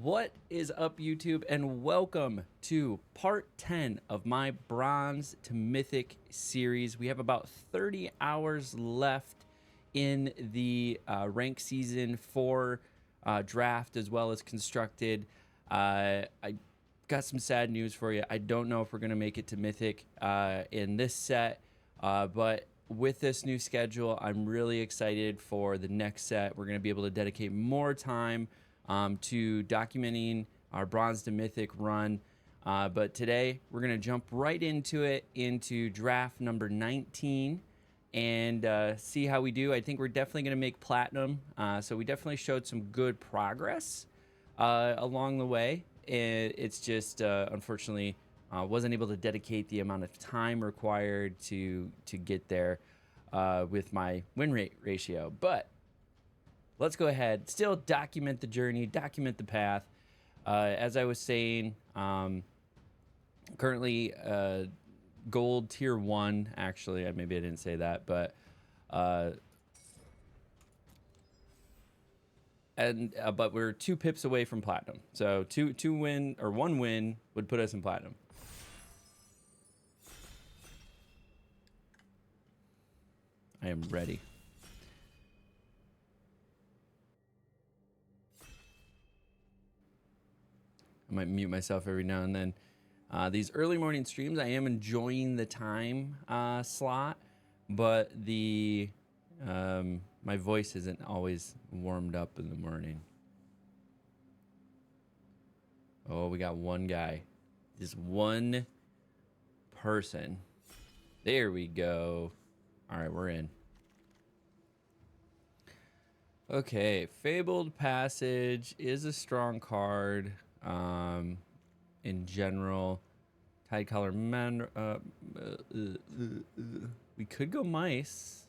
What is up, YouTube, and welcome to part 10 of my Bronze to Mythic series. We have about 30 hours left in the rank season for draft as well as constructed. I got some sad news for you. I don't know if we're going to make it to Mythic in this set, but with this new schedule, I'm really excited for the next set. We're going to be able to dedicate more time to documenting our Bronze to Mythic run. But today, we're going to jump right into it, into draft number 19, and see how we do. I think we're definitely going to make Platinum. So we definitely showed some good progress along the way. It's just, unfortunately, wasn't able to dedicate the amount of time required to get there with my win rate ratio. But let's go ahead, still document the journey, document the path. As I was saying, currently gold tier 1, actually, maybe I didn't say that, but but we're 2 pips away from platinum. So one win would put us in platinum. I am ready. I might mute myself every now and then. These early morning streams, I am enjoying the time slot, but the my voice isn't always warmed up in the morning. Oh, we got one guy. Just one person. There we go. All right, we're in. Okay, Fabled Passage is a strong card. In general, Tide Collar Man. We could go Mice.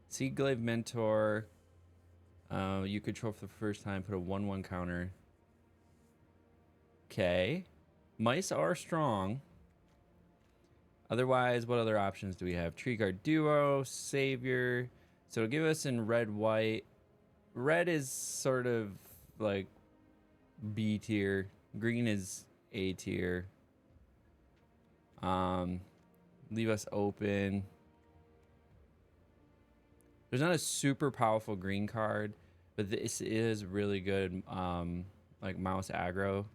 Seaglaive Mentor. You control for the first time. Put a 1/1 counter. Okay, Mice are strong. Otherwise, what other options do we have? Tree Guard Duo, Savior. So it'll give us in red, white. Red is sort of like B tier. Green is A tier. Leave us open. There's not a super powerful green card, but this is really good, like mouse aggro.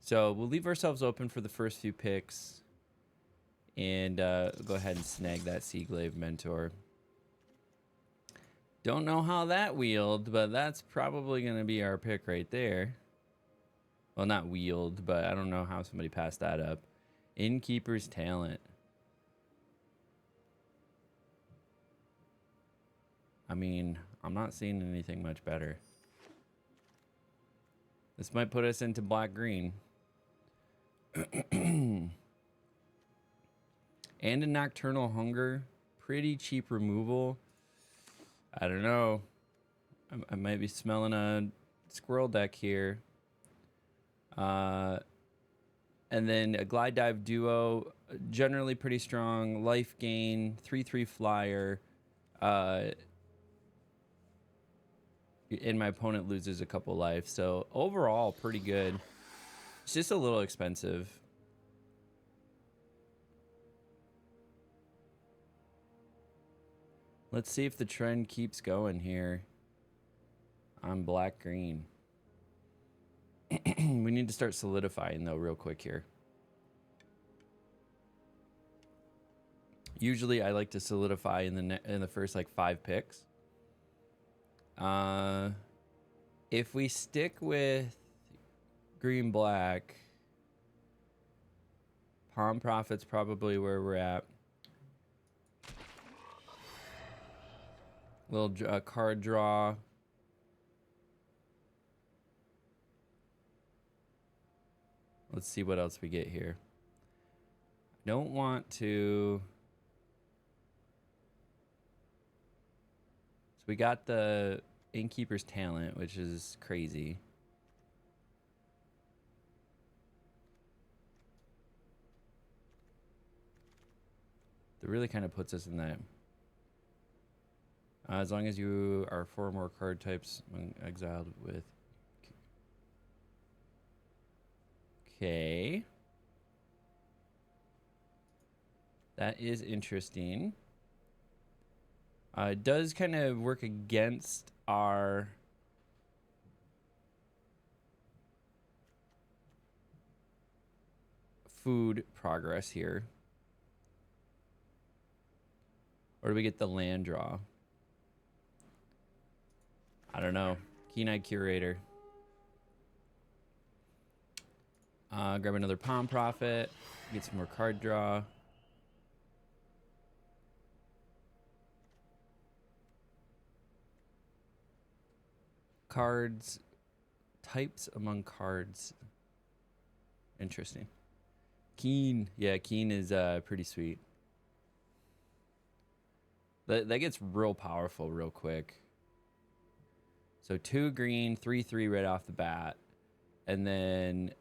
So we'll leave ourselves open for the first few picks, and go ahead and snag that Seaglaive Mentor. Don't know how that wheeled, but that's probably going to be our pick right there. Well, not wheeled, but I don't know how somebody passed that up. Innkeeper's Talent. I mean, I'm not seeing anything much better. This might put us into black-green. And a Nocturnal Hunger. Pretty cheap removal. I don't know. I might be smelling a squirrel deck here. And then a Glide Dive Duo, generally pretty strong. Life gain, 3/3 flyer. And my opponent loses a couple life. So overall, pretty good. It's just a little expensive. Let's see if the trend keeps going here on black-green. We need to start solidifying, though, real quick here. Usually, I like to solidify in the first, like, 5 picks. If we stick with green-black, Palm Prophet's probably where we're at. Little card draw. Let's see what else we get here. Don't want to. So we got the Innkeeper's Talent, which is crazy. That really kind of puts us in that. As long as you are 4 more card types when exiled with Okay. That is interesting. It does kind of work against our food progress here. Or do we get the land draw? I don't know. Keen-eyed curator. Grab another Palm Prophet. Get some more card draw. Cards. Types among cards. Interesting. Keen. Yeah, Keen is pretty sweet. That gets real powerful real quick. So 2 green, 3/3 right off the bat. And then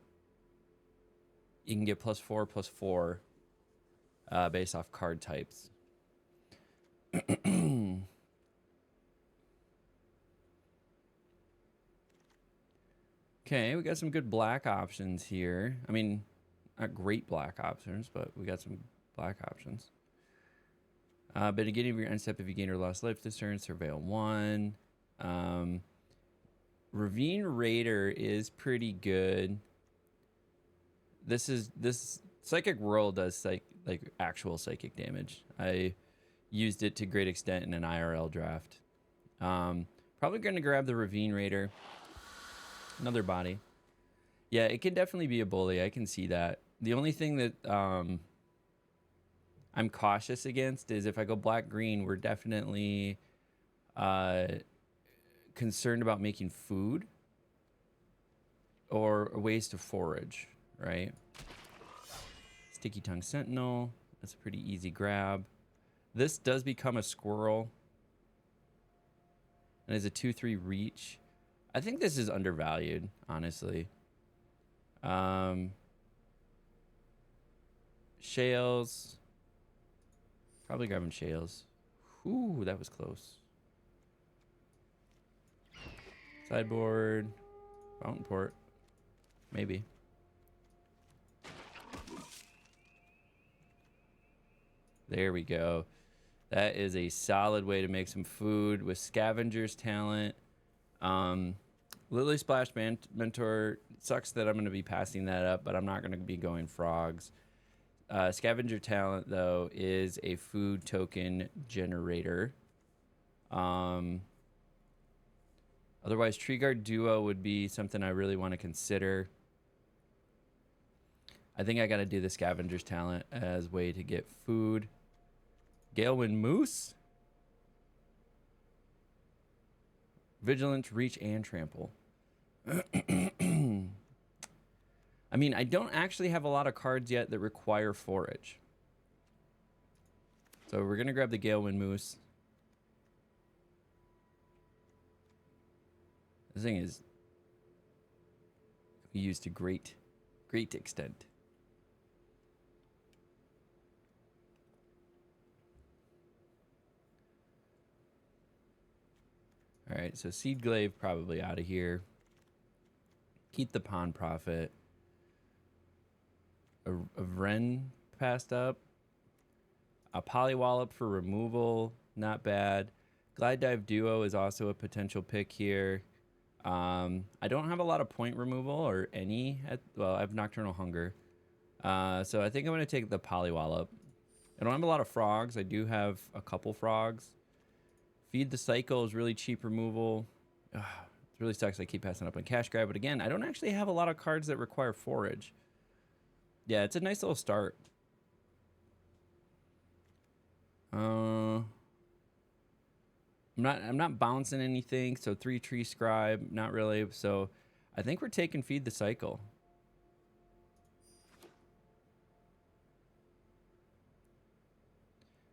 you can get +4/+4 based off card types. Okay, we got some good black options here. I mean, not great black options, but we got some black options. But beginning of your end step, if you gain or lost life this turn, surveil 1. Ravine Raider is pretty good. This Psychic Whirl does like actual psychic damage. I used it to great extent in an IRL draft. Probably going to grab the Ravine Raider. Another body. Yeah, it can definitely be a bully. I can see that. The only thing that I'm cautious against is if I go black-green, we're definitely concerned about making food or ways to forage, right? Sticky Tongue Sentinel. That's a pretty easy grab. This does become a squirrel. And is a 2/3 reach. I think this is undervalued, honestly. Shales. Probably grabbing Shales. Ooh, that was close. Sideboard. Fountain Port. Maybe. There we go. That is a solid way to make some food with Scavenger's Talent. Lily Splash Mentor. Sucks that I'm going to be passing that up, but I'm not going to be going frogs. Scavenger Talent, though, is a food token generator. Otherwise, Tree Guard Duo would be something I really want to consider. I think I got to do the Scavenger's Talent as a way to get food. Galewind Moose. Vigilance, Reach, and Trample. I mean, I don't actually have a lot of cards yet that require forage. So we're going to grab the Galewind Moose. This thing is used to great extent. All right, so Seed Glaive probably out of here. Keep the Pawn Prophet. A Vren passed up. A Polywallop for removal, not bad. Glide Dive Duo is also a potential pick here. I don't have a lot of point removal or any. Well, I have Nocturnal Hunger. So I think I'm going to take the Polywallop. I don't have a lot of frogs. I do have a couple frogs. Feed the Cycle is really cheap removal. It really sucks I keep passing up on Cash Grab. But again, I don't actually have a lot of cards that require forage. Yeah, it's a nice little start. I'm not bouncing anything, so 3 Tree Scribe, not really. So I think we're taking Feed the Cycle.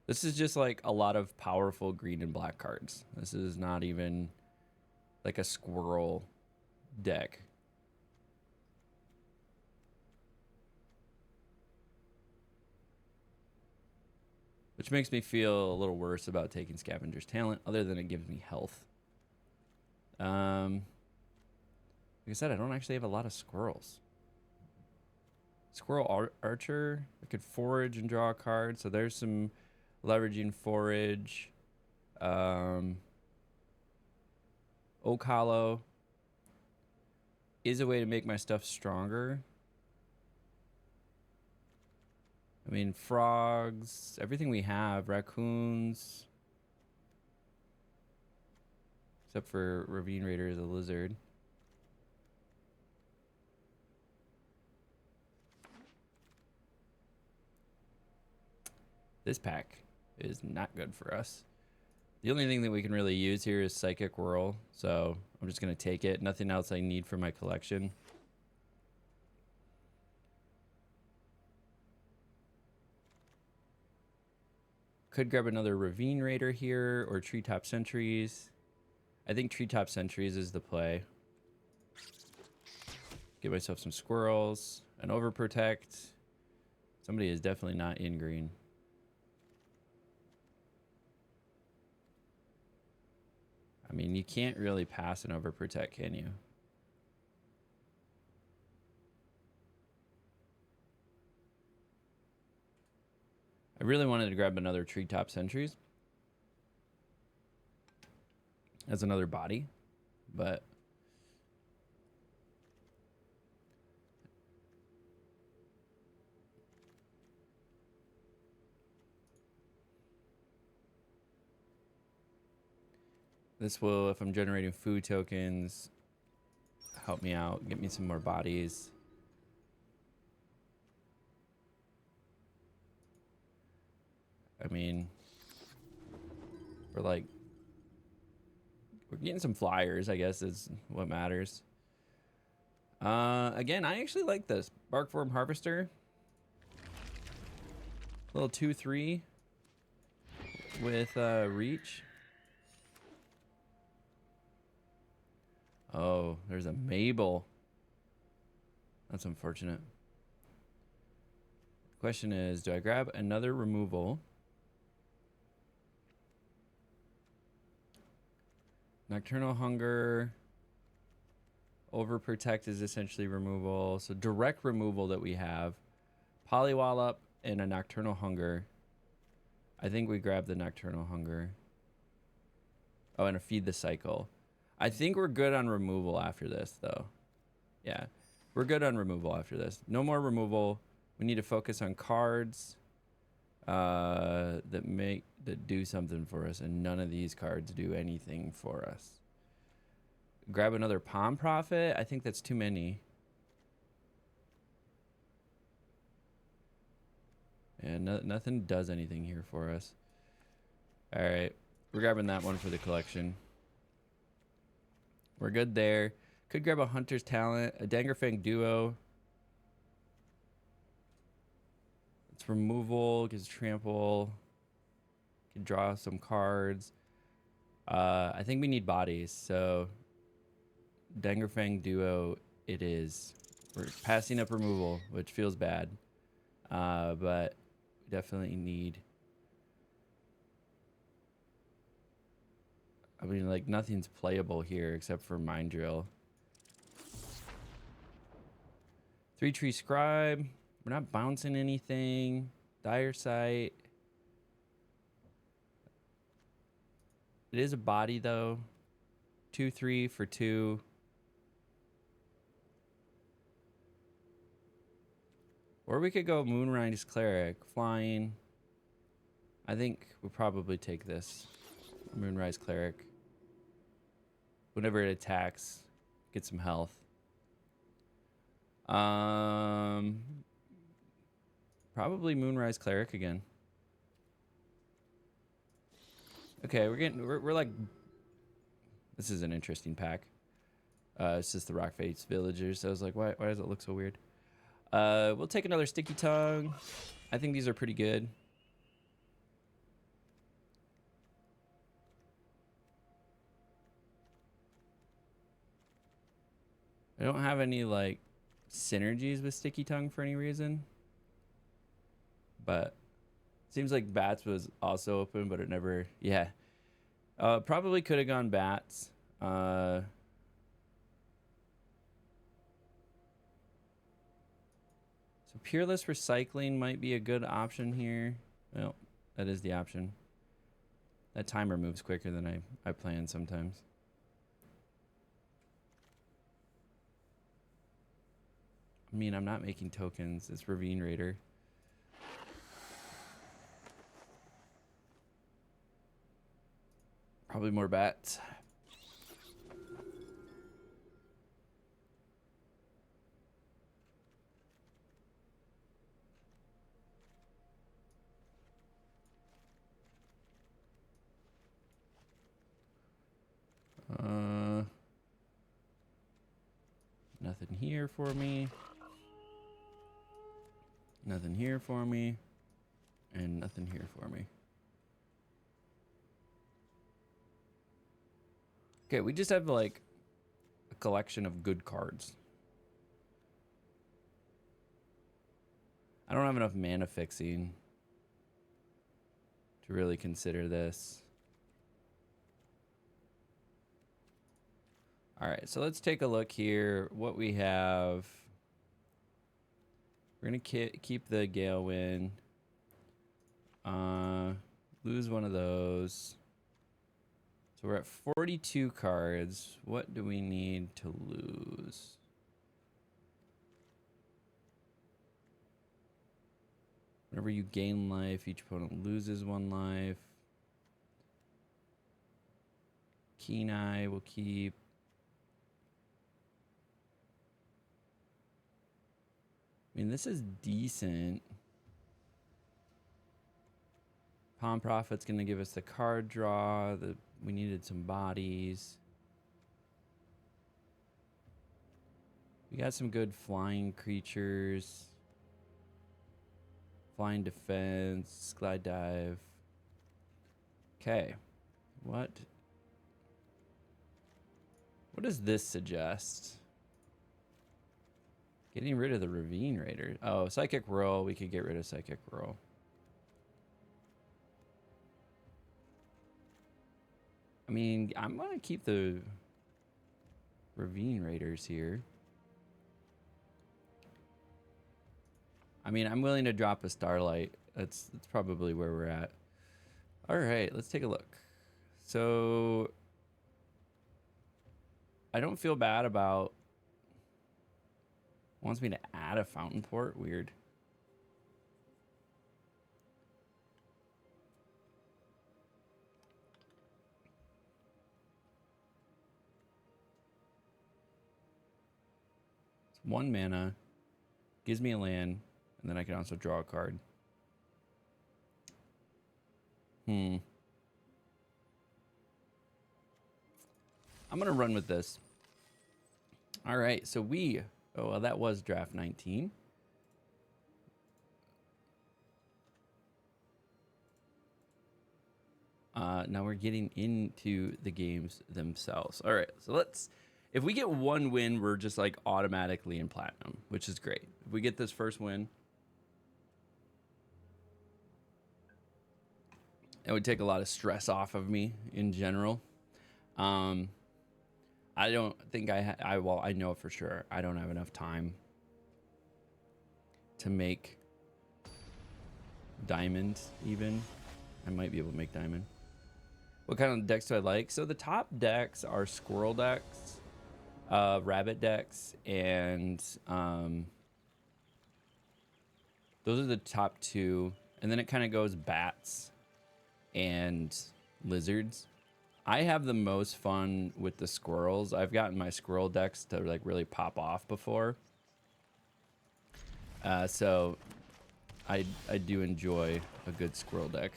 This is just like a lot of powerful green and black cards. This is not even like a squirrel deck. Which makes me feel a little worse about taking Scavenger's Talent, other than it gives me health. Like I said, I don't actually have a lot of squirrels. Squirrel Archer. I could forage and draw a card. So there's some leveraging forage. Oak Hollow is a way to make my stuff stronger. I mean, frogs, everything we have, raccoons. Except for Ravine Raider is a lizard. This pack is not good for us. The only thing that we can really use here is Psychic Whirl, so I'm just going to take it. Nothing else I need for my collection. Could grab another Ravine Raider here or Treetop Sentries. I think Treetop Sentries is the play. Get myself some squirrels, an Overprotect. Somebody is definitely not in green. I mean, you can't really pass an Overprotect, can you? I really wanted to grab another Treetop Sentries as another body, but this will, if I'm generating food tokens, help me out, get me some more bodies. I mean, we're getting some flyers, I guess, is what matters. Again, I actually like this. Barkform Harvester. Little 2/3 with reach. Oh, there's a Mabel. That's unfortunate. The question is, do I grab another removal? Nocturnal Hunger. Overprotect is essentially removal. So direct removal that we have. Polywallop and a Nocturnal Hunger. I think we grab the Nocturnal Hunger. Oh, and a Feed the Cycle. I think we're good on removal after this, though. Yeah, we're good on removal after this. No more removal. We need to focus on cards that do something for us, and none of these cards do anything for us. Grab another Palm Prophet. I think that's too many. And nothing does anything here for us. All right, we're grabbing that one for the collection. We're good there. Could grab a Hunter's Talent, a Dangerfang Duo. It's removal, gives trample. Can draw some cards. I think we need bodies, so Dangerfang Duo it is. We're passing up removal, which feels bad. But we definitely need... I mean, like, nothing's playable here except for Mind Drill. 3-Tree Scribe. We're not bouncing anything. Dire Sight. It is a body, though. 2/3 for 2. Or we could go Moonrise Cleric. Flying. I think we'll probably take this. Moonrise Cleric. Whenever it attacks, get some health. Probably Moonrise Cleric again. Okay, we're like, this is an interesting pack. It's just the Rock Face Villagers. So I was like, why does it look so weird? We'll take another Sticky Tongue. I think these are pretty good. I don't have any like synergies with Sticky Tongue for any reason, but it seems like Bats was also open, but it never. Yeah, probably could have gone Bats. So Peerless Recycling might be a good option here. Well, that is the option. That timer moves quicker than I plan sometimes. I mean, I'm not making tokens. It's Ravine Raider. Probably more bats. Nothing here for me. Nothing here for me. And nothing here for me. Okay, we just have like a collection of good cards. I don't have enough mana fixing to really consider this. All right, so let's take a look here. What we have. We're going to keep the Gale Wind. Lose one of those. So we're at 42 cards. What do we need to lose? Whenever you gain life, each opponent loses 1 life. Keen Eye will keep. I mean, this is decent. Palm Prophet's going to give us the card draw. We needed some bodies. We got some good flying creatures. Flying defense, glide dive. Okay. What does this suggest? Getting rid of the Ravine Raider. Oh, Psychic Whirl. We could get rid of Psychic Whirl. I mean, I'm going to keep the Ravine Raiders here. I mean, I'm willing to drop a Starlight. That's probably where we're at. All right, let's take a look. So I don't feel bad about. Wants me to add a Fountain Port. Weird. It's 1 mana. Gives me a land. And then I can also draw a card. I'm going to run with this. All right, so we... Oh, well, that was draft 19. Now we're getting into the games themselves. All right, so let's... If we get 1 win, we're just like automatically in platinum, which is great. If we get this first win, it would take a lot of stress off of me in general. I don't think well, I know for sure I don't have enough time to make diamond even. I might be able to make diamond. What kind of decks do I like? So the top decks are squirrel decks, rabbit decks, and those are the top 2. And then it kind of goes bats and lizards. I have the most fun with the squirrels. I've gotten my squirrel decks to like really pop off before. So I do enjoy a good squirrel deck.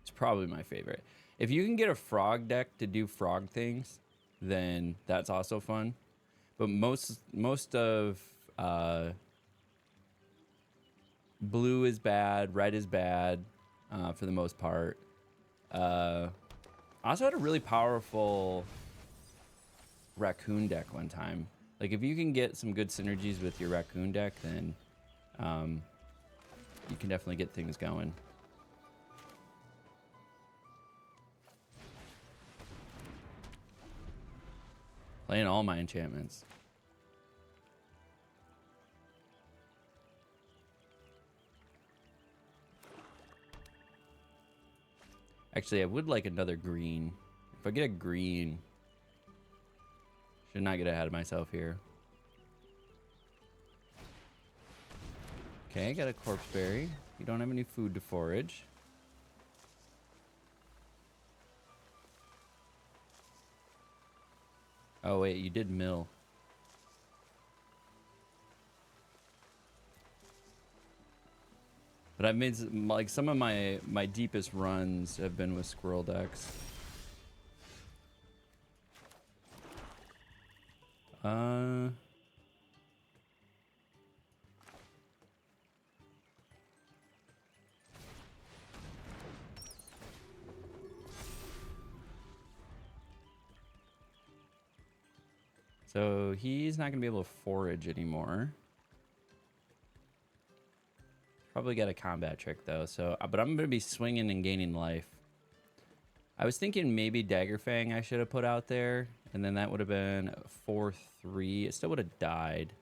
It's probably my favorite. If you can get a frog deck to do frog things, then that's also fun. But most of blue is bad, red is bad. For the most part. I also had a really powerful raccoon deck one time. Like if you can get some good synergies with your raccoon deck, then you can definitely get things going. Playing all my enchantments. Actually, I would like another green. If I get a green, should not get ahead of myself here. Okay, got a corpse berry. You don't have any food to forage. Oh wait, you did mill. But I've made like some of my deepest runs have been with squirrel decks. So he's not gonna be able to forage anymore. Probably got a combat trick though. So, but I'm gonna be swinging and gaining life. I was thinking maybe Daggerfang I should have put out there, and then that would have been 4-3. It still would have died.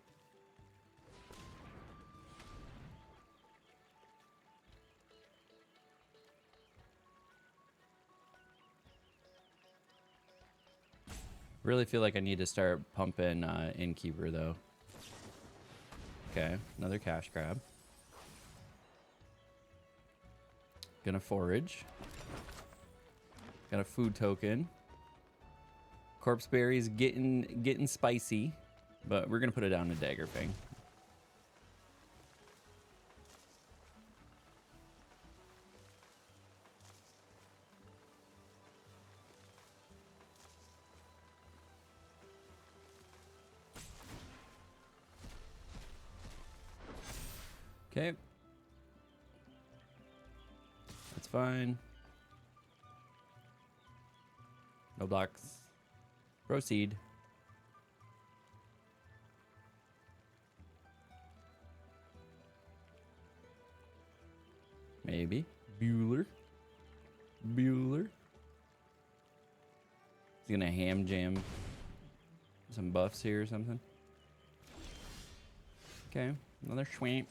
Really feel like I need to start pumping Innkeeper though. Okay, another cash grab. Gonna forage. Got a food token. Corpse berries getting spicy, but we're gonna put it down to Daggerfang. Okay. That's fine. No blocks. Proceed. Maybe. Bueller. Bueller. He's gonna ham jam some buffs here or something. Okay. Another swamp.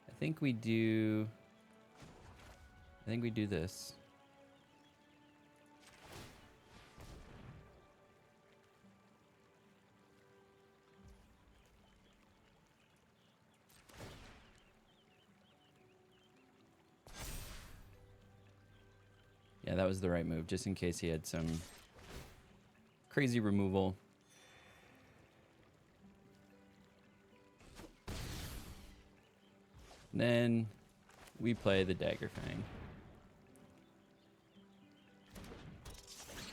I think we do this. Yeah, that was the right move, just in case he had some crazy removal. Then we play the Daggerfang.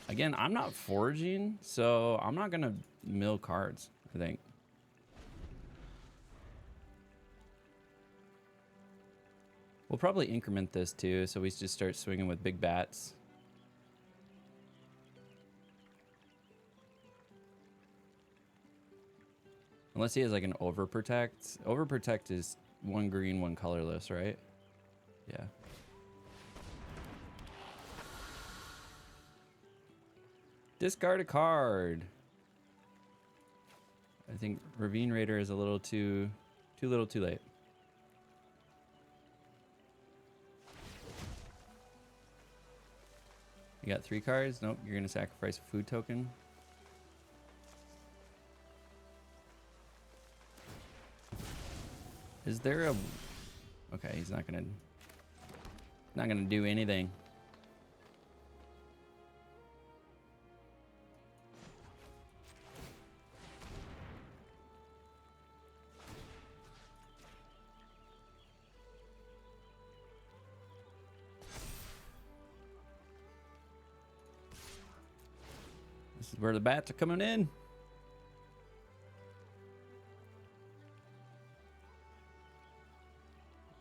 Again, I'm not foraging, so I'm not gonna mill cards, I think. We'll probably increment this too, so we just start swinging with big bats. Unless he has like an overprotect. Overprotect is 1 green, 1 colorless, right? Yeah. Discard a card. I think Ravine Raider is a little too little too late. You got 3 cards? Nope, you're gonna sacrifice a food token. Is there a... Okay, he's not gonna do anything. This is where the bats are coming in.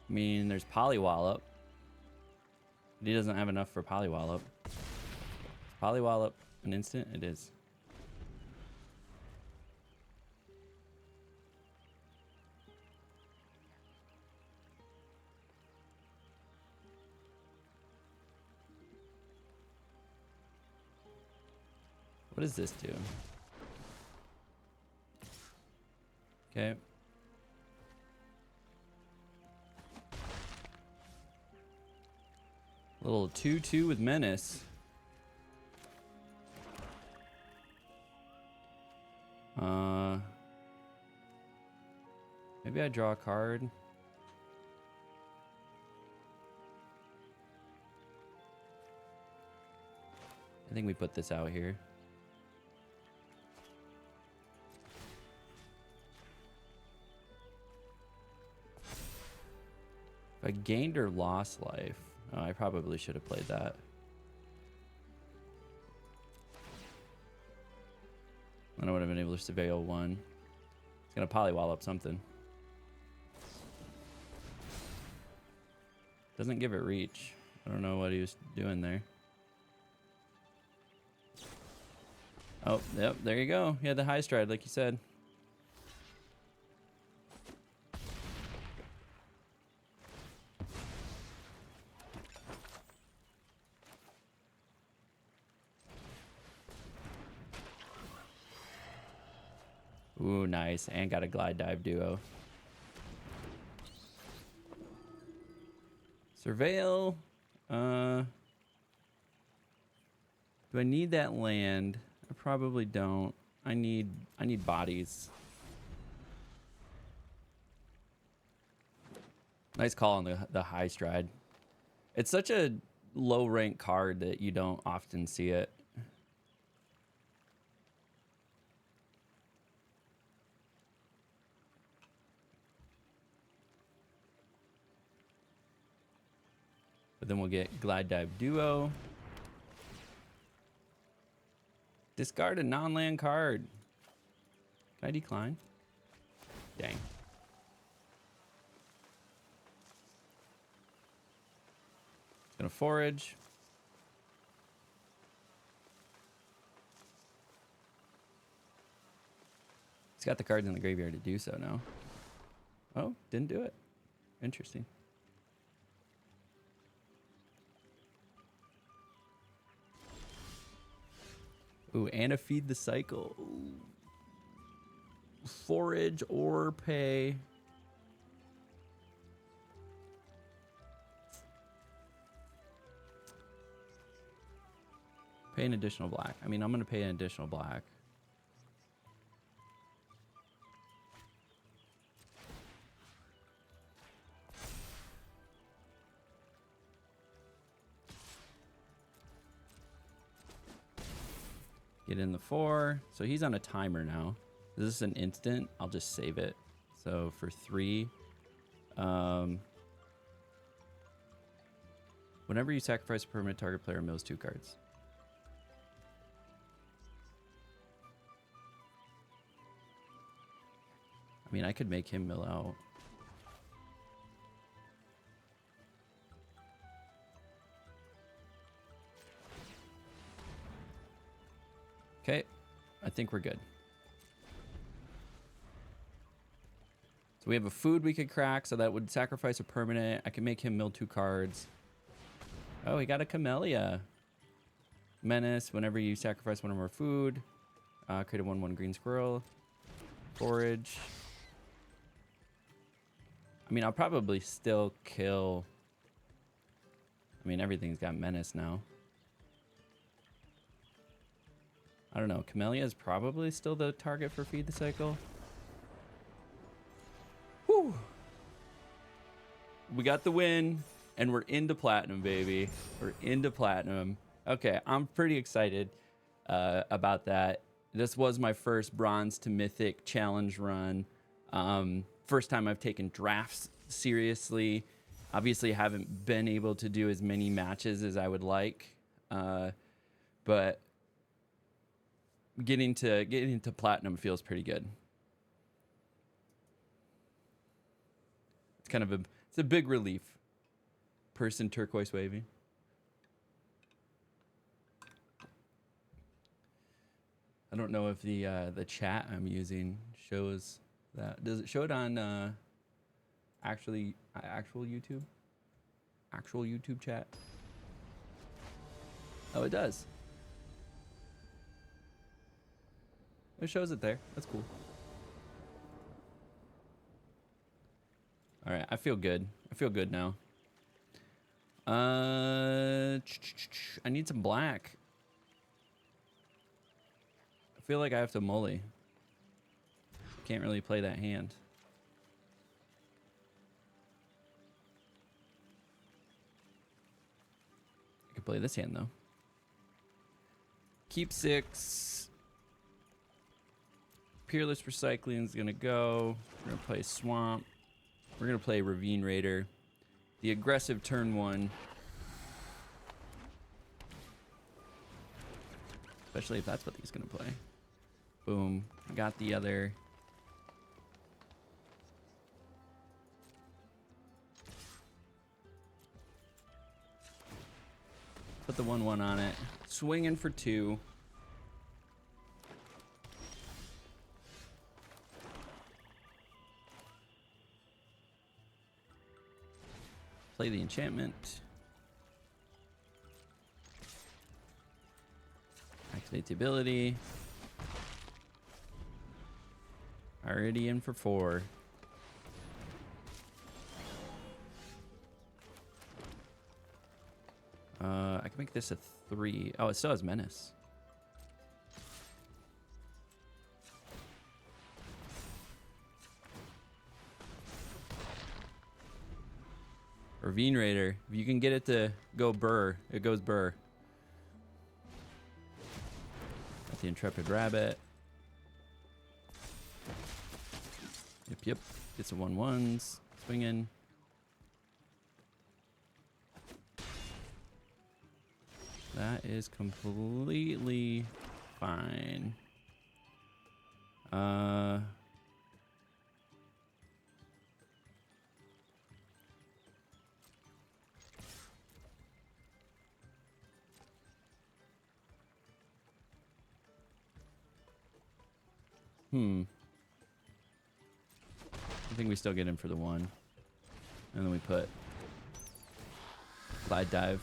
I mean, there's Polywallop. He doesn't have enough for Polywallop. Polywallop an instant? It is. What does this do? Okay. Little 2/2 with menace. Maybe I draw a card. I think we put this out here. If I gained or lost life, oh, I probably should have played that. Then I would have been able to surveil one. It's gonna polywall up something. Doesn't give it reach. I don't know what he was doing there. Oh, yep, there you go. He had the high stride, like you said. Ooh, nice. And got a glide dive duo. Surveil. Do I need that land? I probably don't. I need bodies. Nice call on the high stride. It's such a low rank card that you don't often see it. But then we'll get glide dive duo. Discard a non-land card. Can I decline? Dang. It's gonna forage. He's got the cards in the graveyard to do so now. Oh, didn't do it. Interesting. Ooh, and a feed the cycle. Ooh. Forage or pay. Pay an additional black. I mean, I'm going to pay an additional black. Get in the 4. So he's on a timer now. Is this an instant? I'll just save it. So for 3, whenever you sacrifice a permanent, target player mills 2 cards. I mean, I could make him mill out. Okay, I think we're good. So we have a food we could crack, so that would sacrifice a permanent. I can make him mill 2 cards. Oh, he got a Camellia. Menace, whenever you sacrifice one of our food. Create a 1/1 green squirrel. Forage. I mean, I'll probably still kill. I mean, everything's got menace now. I don't know. Camellia is probably still the target for Feed the Cycle. Whew. We got the win, and we're into platinum, baby. We're into platinum. Okay, I'm pretty excited about that. This was my first bronze to mythic challenge run. First time I've taken drafts seriously. Obviously, haven't been able to do as many matches as I would like, but getting to platinum feels pretty good. It's kind of it's a big relief. Person turquoise wavy. I don't know if the chat I'm using shows that. Does it show it on actual YouTube? Actual YouTube chat? Oh, it does. It shows it there. That's cool. All right, I feel good. I feel good now. I need some black. I feel like I have to mully. Can't really play that hand. I could play this hand though. Keep 6. Peerless Recycling is gonna go. We're gonna play Swamp. We're gonna play Ravine Raider. The aggressive turn 1. Especially if that's what he's gonna play. Boom. Got the other. Put the 1/1 on it. Swinging for 2. Play the enchantment. Activate the ability. Already in for 4. I can make this a 3. Oh, it still has menace. Ravine Raider. If you can get it to go burr, it goes burr. Got the Intrepid Rabbit. Yep. Get some 1/1s. Swinging. That is completely fine. I think we still get him for the 1. And then we put Glide Dive.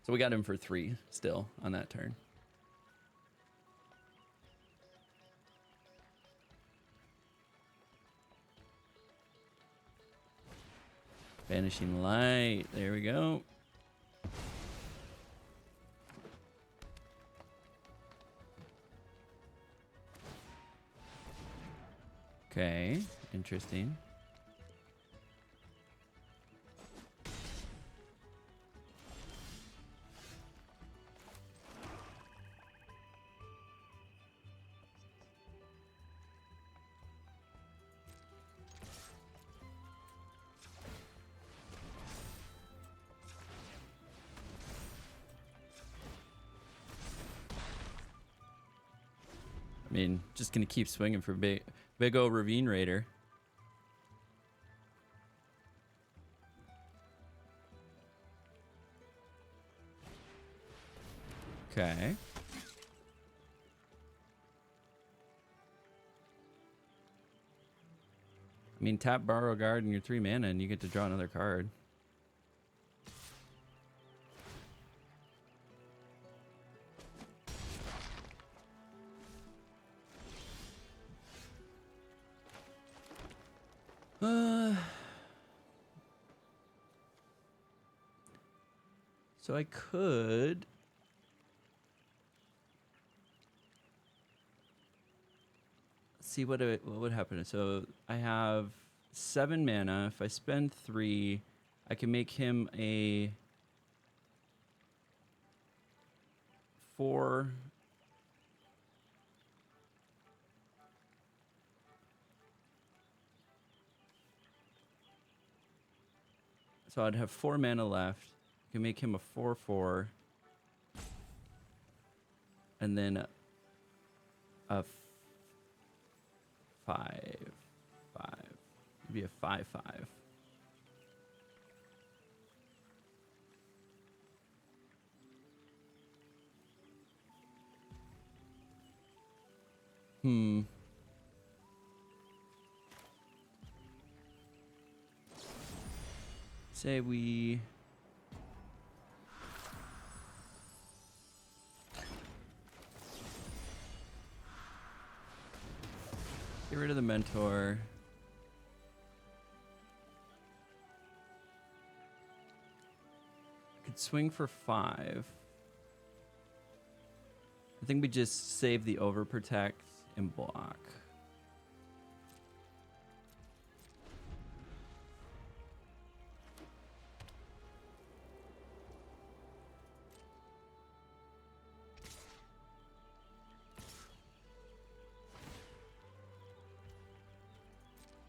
So we got him for 3 still on that turn. Vanishing Light. There we go. Okay, interesting. I mean, just gonna keep swinging for big old Ravine Raider. Okay. I mean, tap Borrow Guard and your 3 mana and you get to draw another card. So I could see what would happen. So I have 7 mana. If I spend 3, I can make him a 4. So I'd have 4 mana left. I can make him a 4/4. And then a 5/5. Maybe a 5/5. Say we get rid of the mentor. could swing for 5. I think we just save the overprotect and block.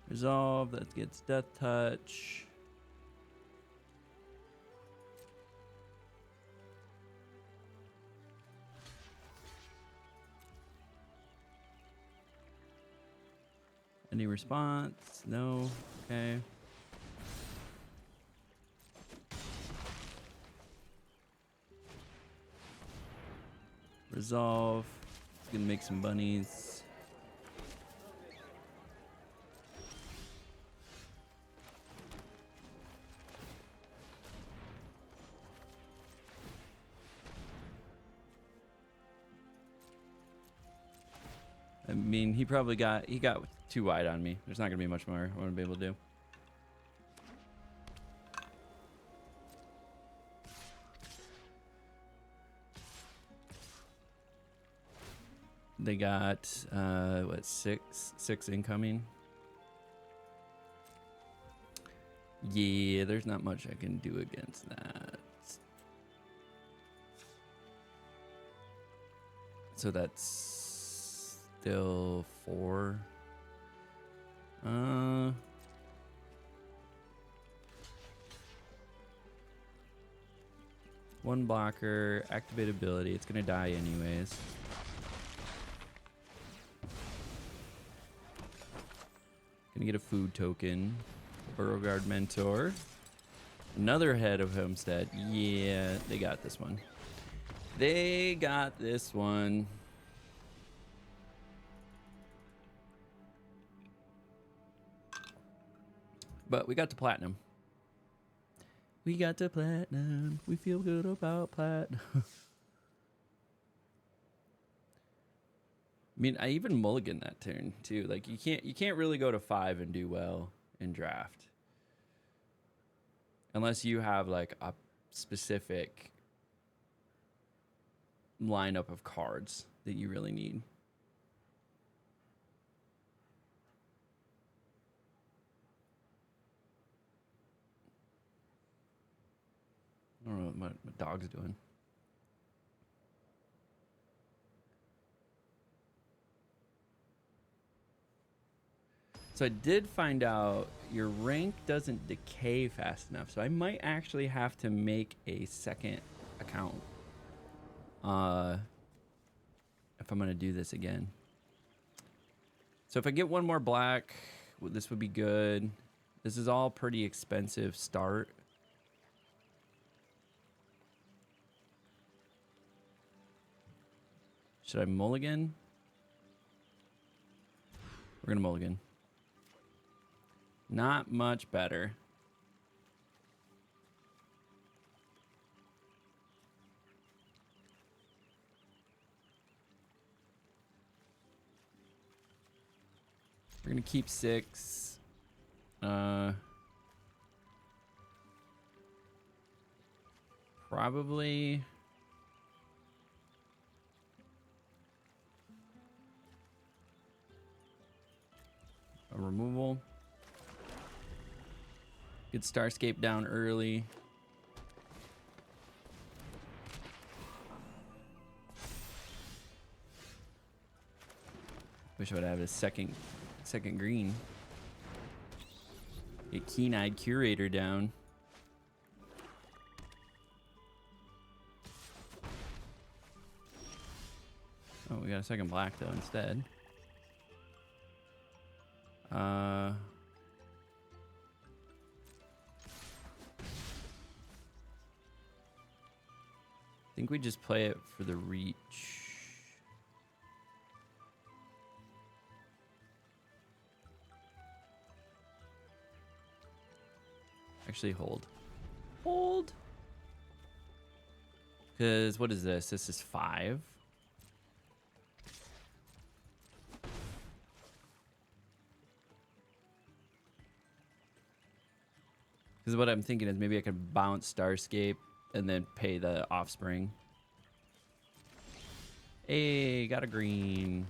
Resolve, that gets Death Touch. Any response? No. Okay. Resolve. Gonna make some bunnies. I mean, he got too wide on me. There's not gonna be much more I want to be able to do. They got what, six incoming. Yeah, there's not much I can do against that. So that's still 4. One blocker, activate ability. It's gonna die anyways. Gonna get a food token. Beauregard Mentor. Another head of Homestead. Yeah, they got this one. They got this one. But we got to platinum. We got to platinum. We feel good about platinum. I mean, I even mulligan that turn too. Like you can't really go to 5 and do well in draft. Unless you have like a specific lineup of cards that you really need. I don't know what my dog's doing. So I did find out your rank doesn't decay fast enough. So I might actually have to make a second account. If I'm going to do this again. So if I get one more black, this would be good. This is all pretty expensive start. Should I mulligan? We're going to mulligan. Not much better. We're going to keep 6. Probably... a removal. Get Starscape down early. Wish I would have a second green. Get Keen-Eyed Curator down. Oh, we got a second black though instead. I think we just play it for the reach. Actually, hold. Hold. Because what is this? This is 5. Because what I'm thinking is maybe I could bounce Starscape and then pay the offspring. Hey, got a green.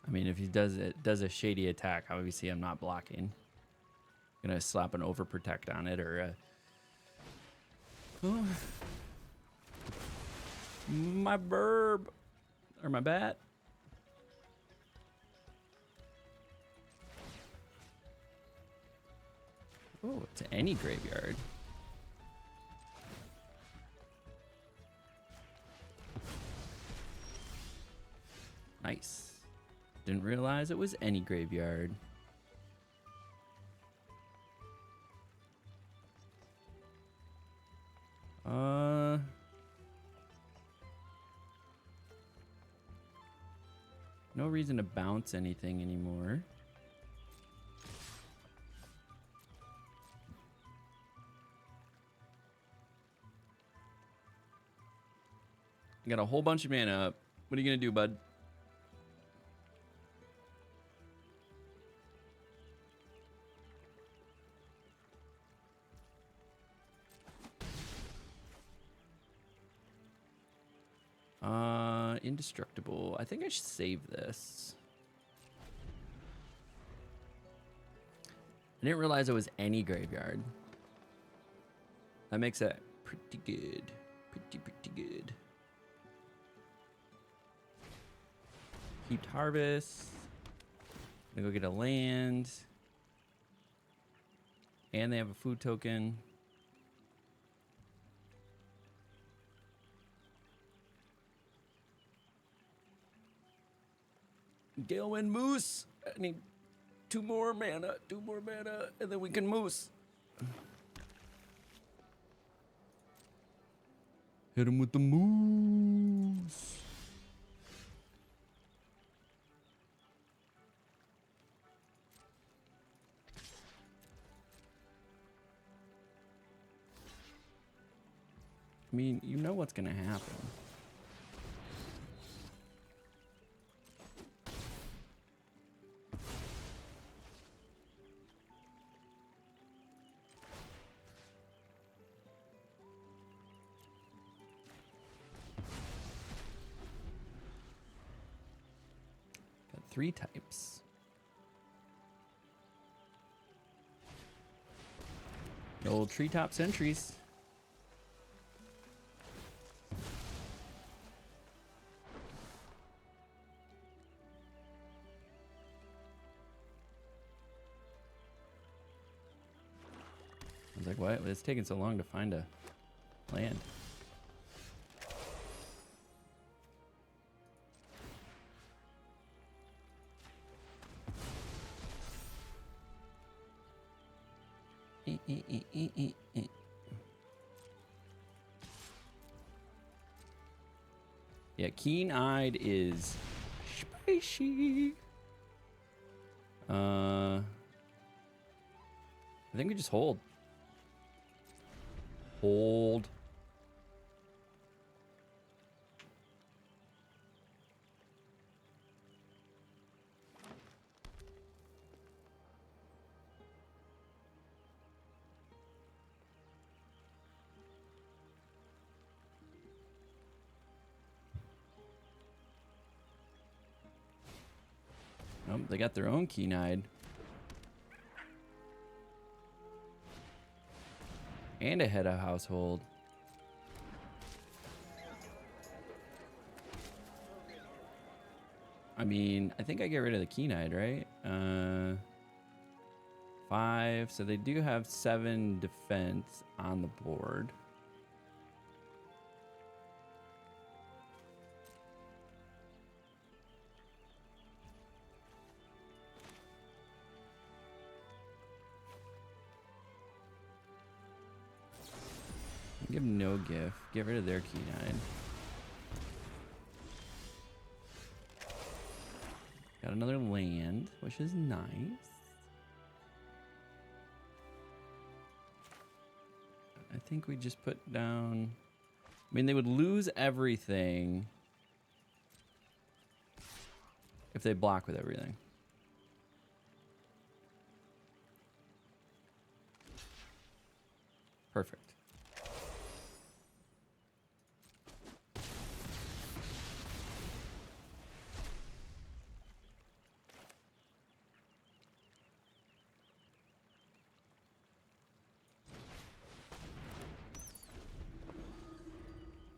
I mean, if he does a shady attack, obviously I'm not blocking. Gonna slap an overprotect on it or oh, my burb or my bat. Oh, it's any graveyard. Nice. Didn't realize it was any graveyard. No reason to bounce anything anymore. You got a whole bunch of mana up. What are you gonna do, bud? Indestructible. I think I should save this. I didn't realize it was any graveyard. That makes it pretty good. Pretty good. Heaped harvest. I'm gonna go get a land. And they have a food token. Galewind Moose. I need 2 more mana, and then we can moose. Hit him with the moose. I mean, you know what's gonna happen. Got 3 types. Old treetop sentries. I was like, what? It's taking so long to find a land. Yeah, keen-eyed is spicy. I think we just hold. Hold. Oh, they got their own keen-eyed. And a head of household. I mean, I think I get rid of the keen-eyed, right? 5. So they do have 7 defense on the board. Give no gift. Get rid of their keen-eyed. Got another land, which is nice. think we just put down... I mean, they would lose everything if they block with everything. Perfect.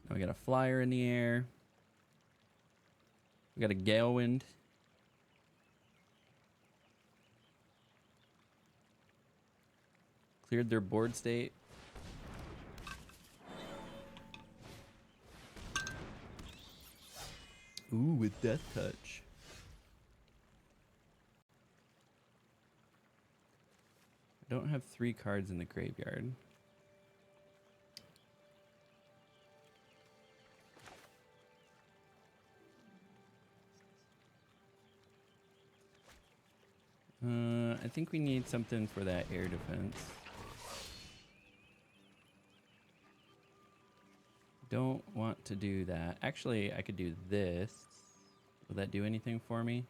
Now we got a flyer in the air. We got a gale wind. Cleared their board state. Ooh, with Death Touch. I don't have 3 cards in the graveyard. I think we need something for that air defense. Don't want to do that. Actually, I could do this. Will that do anything for me?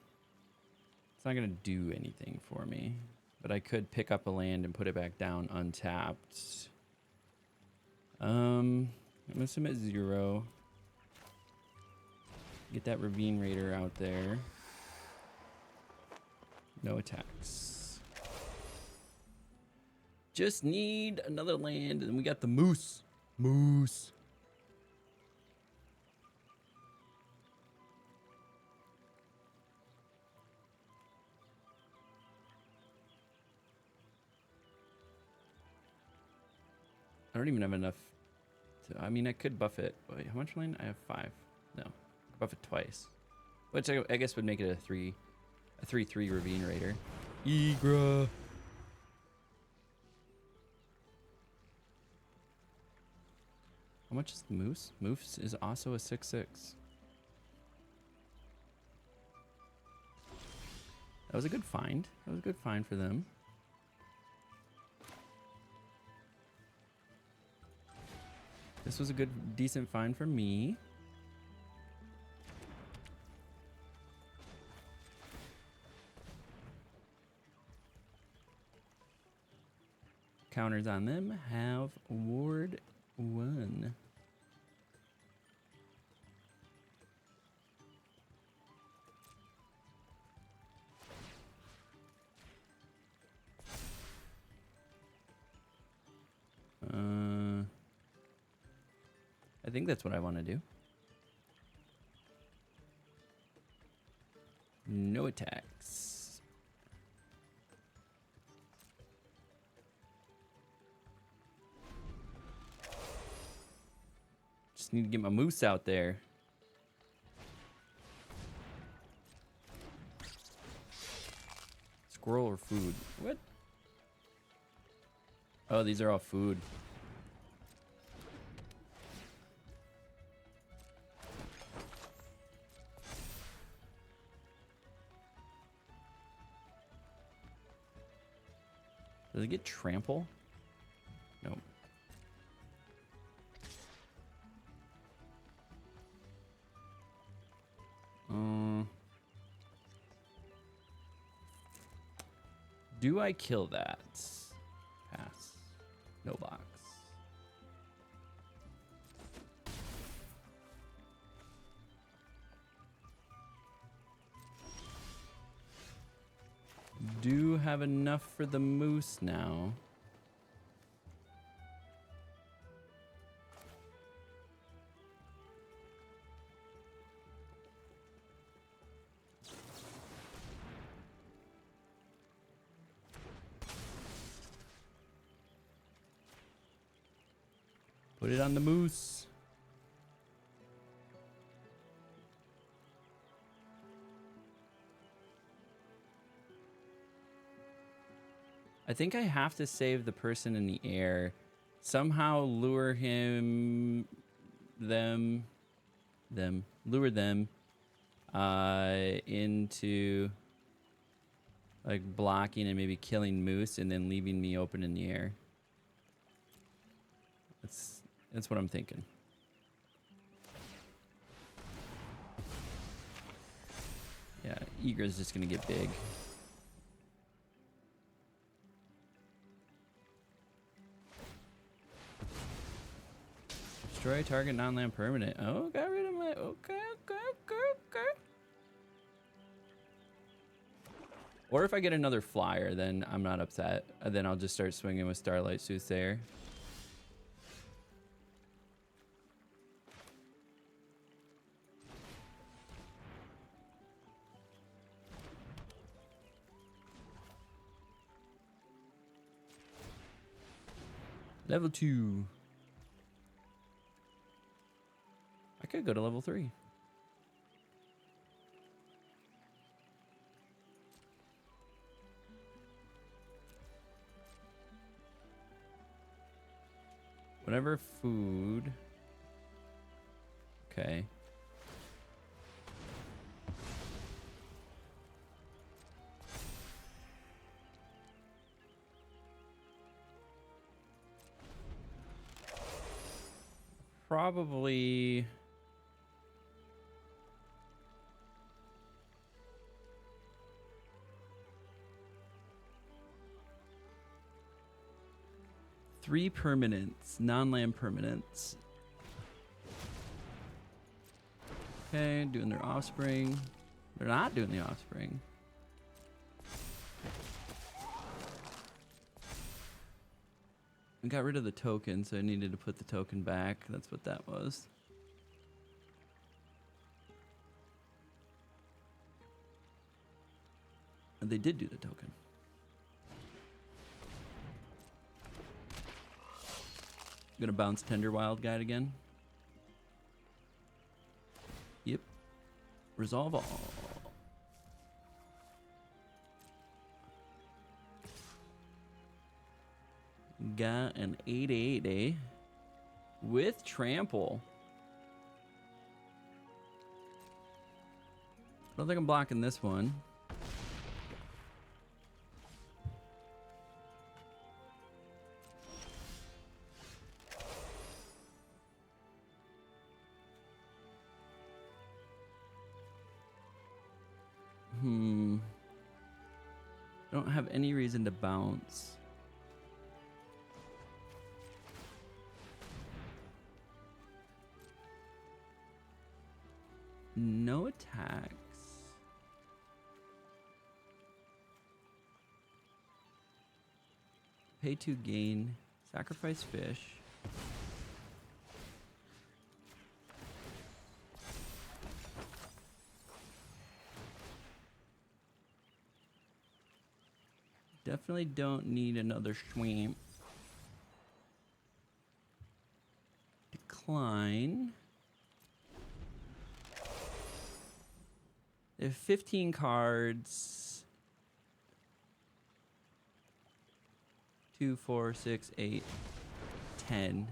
It's not going to do anything for me. But I could pick up a land and put it back down untapped. I'm going to submit 0. Get that Ravine Raider out there. No attacks. Just need another land, and we got the moose. Moose. I don't even have enough to, I mean, I could buff it. Wait, how much land? I have 5. No, buff it twice, which I guess would make it a 3/3 Ravine Raider. Egra. How much is the moose? Moose is also a 6/6. That was a good find. That was a good find for them. This was a good, decent find for me. Counters on them have Ward 1. I think that's what I want to do. No attacks. Just need to get my moose out there. Squirrel or food? What? Oh, these are all food. Does it get trample? Nope. Do I kill that? Pass. No box. Do have enough for the moose now. Put it on the moose. I think I have to save the person in the air. Somehow lure him, lure them into like blocking and maybe killing moose and then leaving me open in the air. That's what I'm thinking. Yeah, Eager's just gonna get big. Destroy target non-land permanent. Oh, got rid of my. Okay. Or if I get another flyer, then I'm not upset. Then I'll just start swinging with Starlight Soothsayer. Level 2. I could go to level 3. Whatever food. Okay. Probably. Three permanents, non-land permanents. Okay, doing their offspring. They're not doing the offspring. I got rid of the token, so I needed to put the token back. That's what that was. And they did do the token. I'm gonna bounce Tender Wild Guide again. Yep. Resolve all. Got an 8/8 with trample. I don't think I'm blocking this one. I don't have any reason to bounce. No attacks. Pay to gain. Sacrifice fish. Definitely don't need another swamp. Decline. They have 15 cards. 2, 4, 6, 8, 10.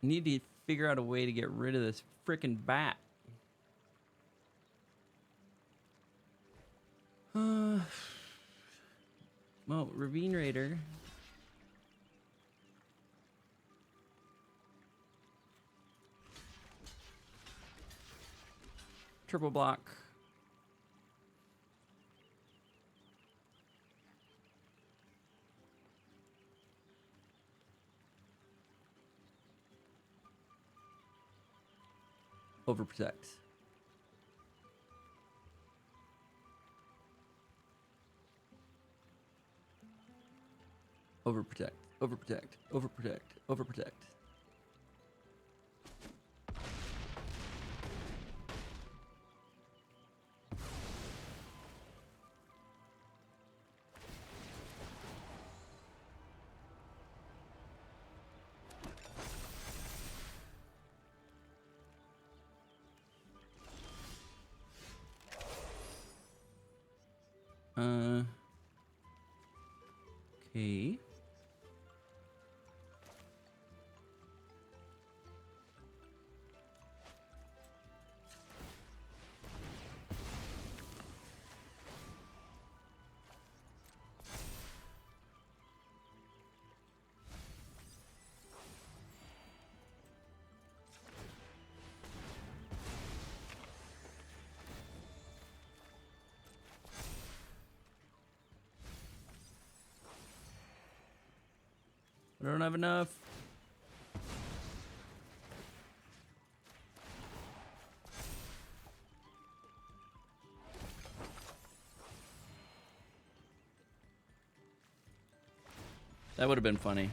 Need to figure out a way to get rid of this frickin' bat. Well, Ravine Raider. Triple block. Overprotect. Overprotect. Overprotect. Overprotect. Overprotect. Okay. I don't have enough. That would have been funny.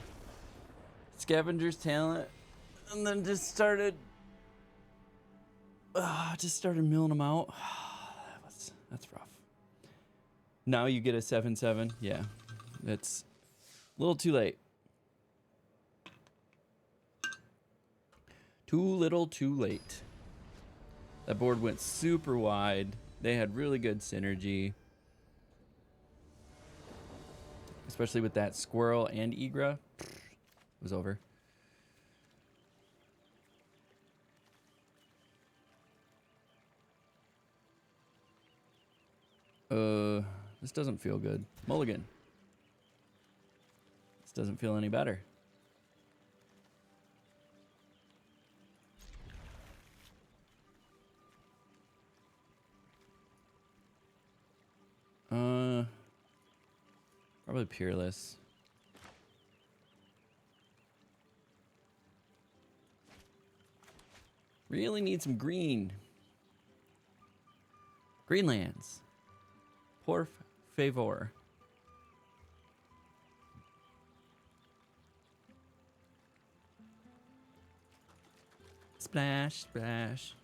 Scavenger's talent, and then just started milling them out. That's rough. Now you get a 7/7. Yeah, it's a little too late. Too little, too late. That board went super wide. They had really good synergy. Especially with that Squirrel and Igra. It was over. This doesn't feel good. Mulligan. This doesn't feel any better. Probably Peerless. Really need some green. Greenlands. Por favor. Splash, splash.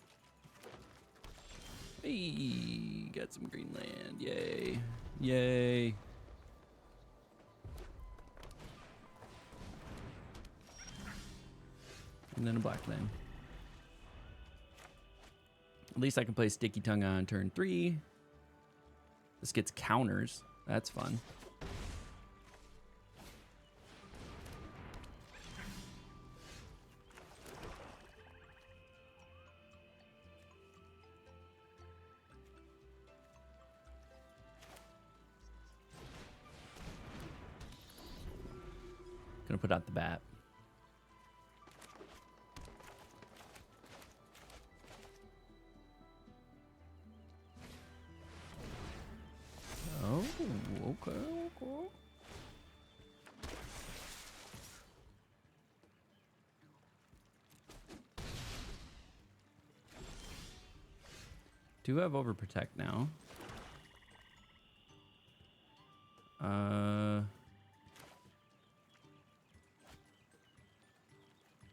Hey, got some Greenland. Yay. Yay. And then a black land. At least I can play Sticky Tongue on turn 3. This gets counters. That's fun. Gonna put out the bat. Oh, okay, okay. Do have overprotect now.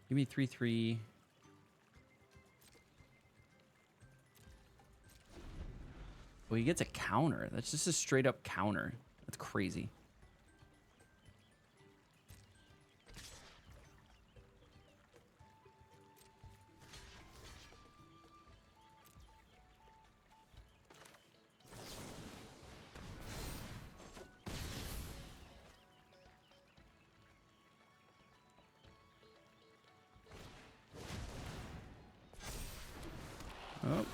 Give me 3/3. Well, he gets a counter. That's just a straight up counter. That's crazy. Oh,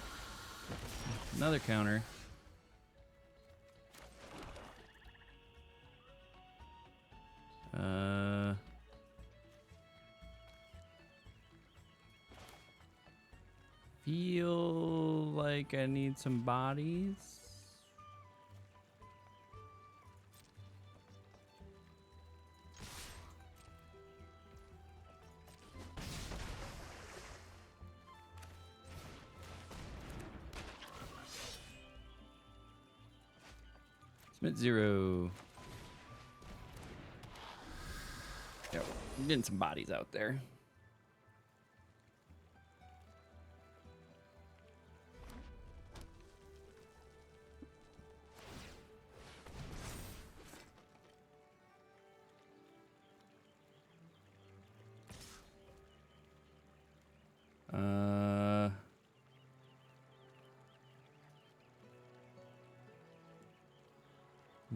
another counter. Feel like I need some bodies. Submit 0. Yeah, I'm getting some bodies out there.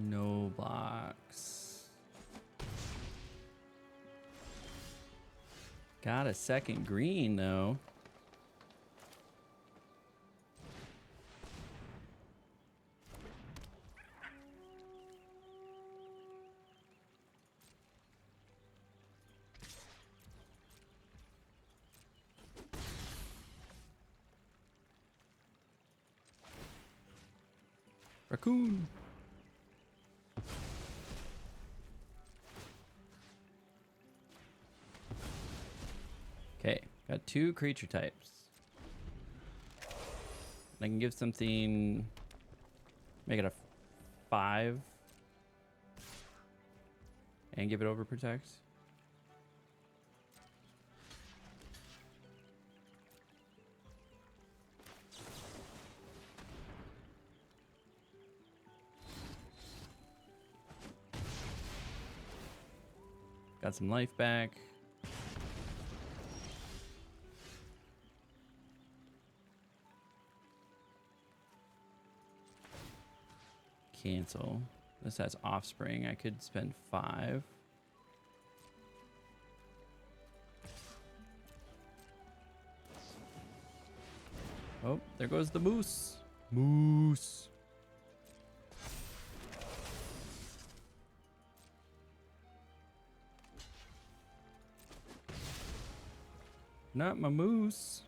No blocks. Got a second green though. Raccoon. Okay, got 2 creature types. I can give something, make it a 5, and give it over protect. Got some life back. Cancel. This has offspring. I could spend 5. Oh, there goes the moose. Moose. Not my moose.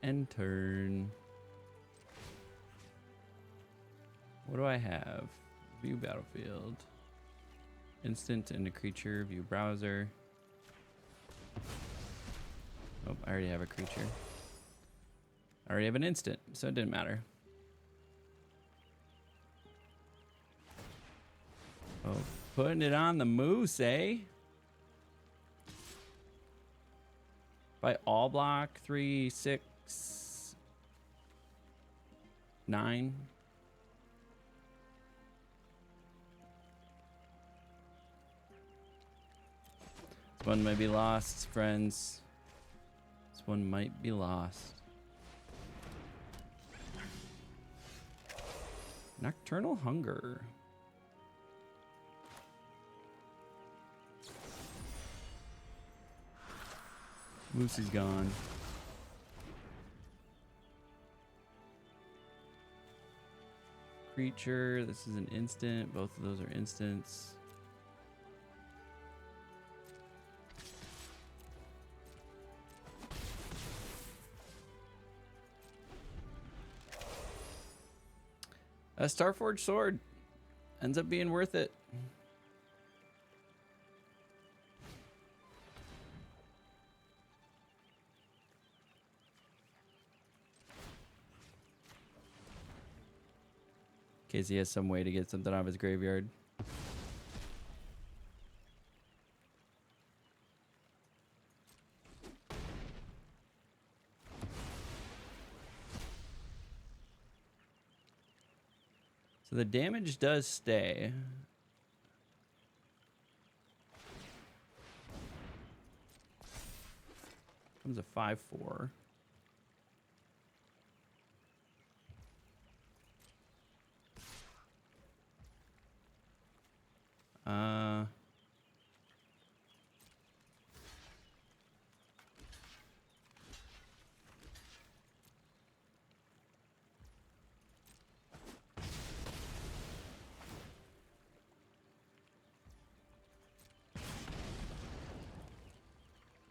End turn. What do I have? View battlefield. Instant and a creature. View browser. Oh, I already have a creature. I already have an instant, so it didn't matter. Oh, putting it on the moose, eh? By all block 3, 6, 9. This one might be lost, friends. This one might be lost. Nocturnal Hunger. Moose is gone. Creature. This is an instant. Both of those are instants. A Starforged Sword ends up being worth it. In case he has some way to get something out of his graveyard. So the damage does stay. Comes a 5/4.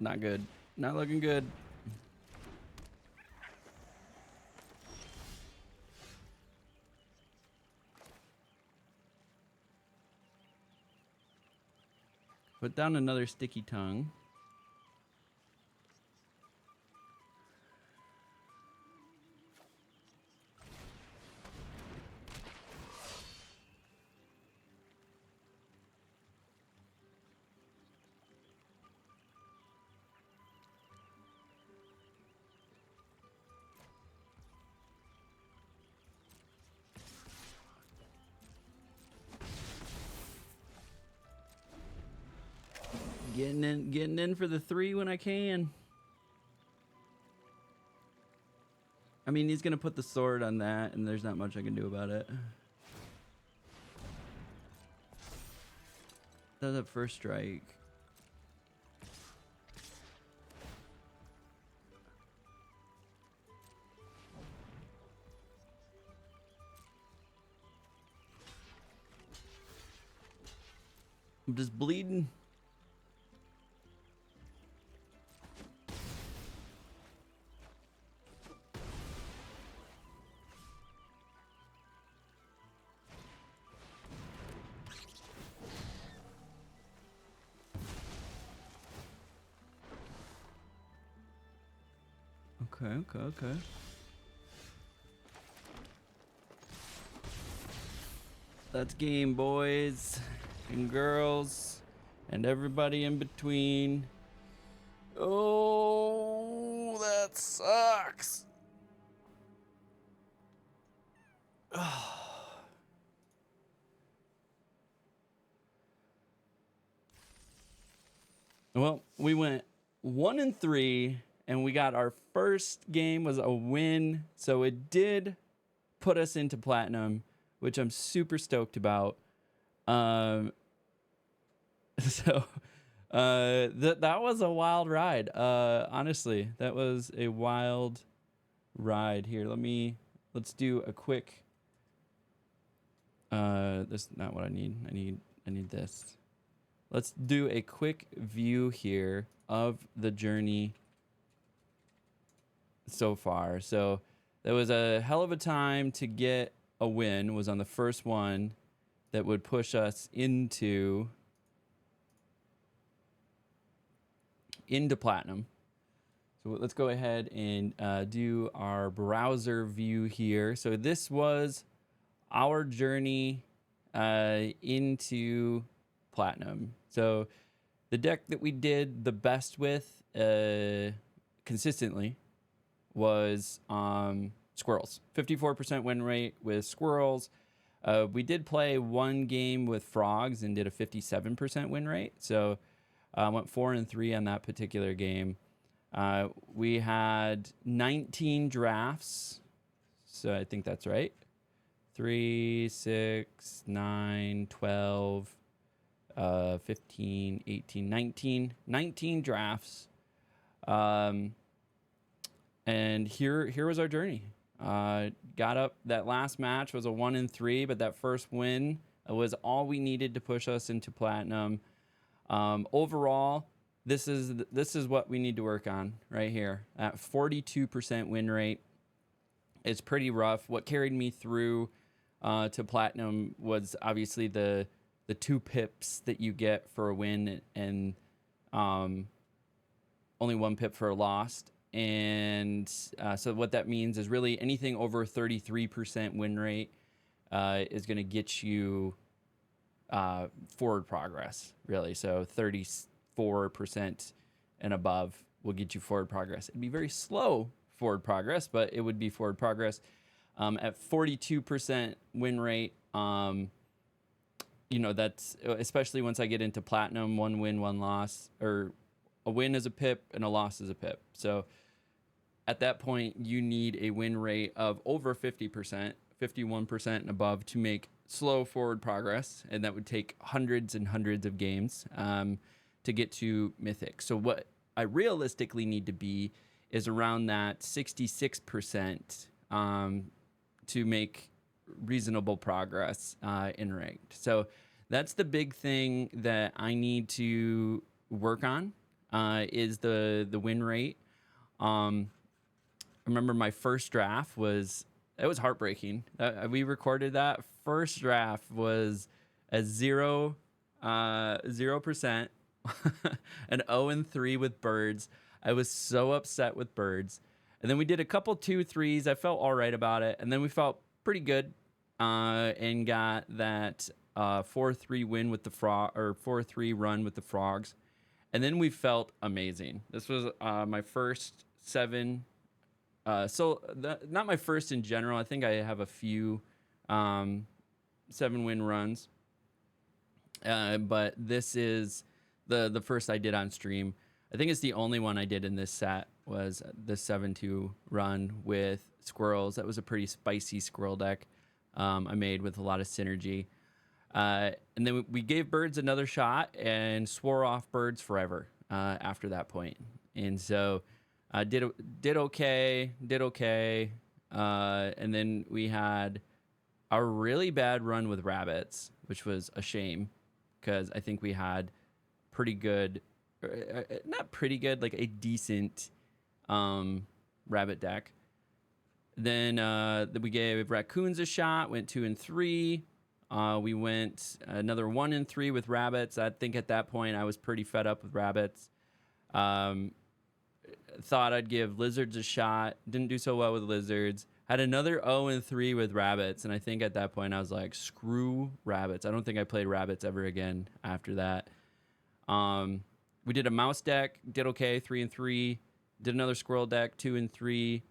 Not good. Not looking good. Put down another sticky tongue. Getting in for the 3 when I can. I mean, he's gonna put the sword on that, and there's not much I can do about it. Does that first strike? I'm just bleeding. Okay. That's game, boys and girls and everybody in between. Oh, that sucks. Well, we went 1-3, and we got our first game was a win, so it did put us into platinum, which I'm super stoked about. That was a wild ride. Honestly, that was a wild ride. Here, let's do a quick. This is not what I need. I need this. Let's do a quick view here of the journey so far. So that was a hell of a time to get a win. Was on the first one that would push us into platinum. So let's go ahead and do our browser view here. So this was our journey into platinum. So the deck that we did the best with consistently was squirrels. 54% win rate with squirrels. We did play one game with frogs and did a 57% win rate. So went 4-3 on that particular game. We had 19 drafts. So I think that's right. 3, 6, 9, 12, 15, 18, 19 drafts. And here was our journey. Got up. That last match was a 1-3, but that first win was all we needed to push us into platinum. Overall, this is what we need to work on right here. At 42% win rate, it's pretty rough. What carried me through to platinum was obviously the 2 pips that you get for a win and only 1 pip for a loss. And so what that means is really anything over 33% win rate is going to get you forward progress, really. So 34% and above will get you forward progress. It'd be very slow forward progress, but it would be forward progress. At 42% win rate, that's especially once I get into platinum, 1 win, 1 loss, or a win is a pip and a loss is a pip. So at that point, you need a win rate of over 50%, 51% and above to make slow forward progress. And that would take hundreds and hundreds of games to get to Mythic. So what I realistically need to be is around that 66% to make reasonable progress in ranked. So that's the big thing that I need to work on is the win rate. I remember my first draft was heartbreaking. We recorded that first draft was a 0%, an 0-3 with birds. I was so upset with birds. And then we did a couple 2-3s. I felt all right about it. And then we felt pretty good and got that 4-3 win with the frog, or 4-3 run with the frogs. And then we felt amazing. This was my first 7. Not my first in general. I think I have a few 7-win runs. But this is the first I did on stream. I think it's the only one I did in this set was the 7-2 run with squirrels. That was a pretty spicy squirrel deck I made with a lot of synergy. And then we gave birds another shot and swore off birds forever after that point. And so did okay. And then we had a really bad run with rabbits, which was a shame because I think we had pretty good, not pretty good, like a decent rabbit deck. Then we gave raccoons a shot, went 2 and 3. We went another 1 and 3 with rabbits. I think at that point I was pretty fed up with rabbits. Thought I'd give lizards a shot. Didn't do so well with lizards. Had another 0 and 3 with rabbits, and I think at that point I was like, screw rabbits. I don't think I played rabbits ever again after that. We did a mouse deck, did okay, 3 and 3. Did another squirrel deck, 2 and 3.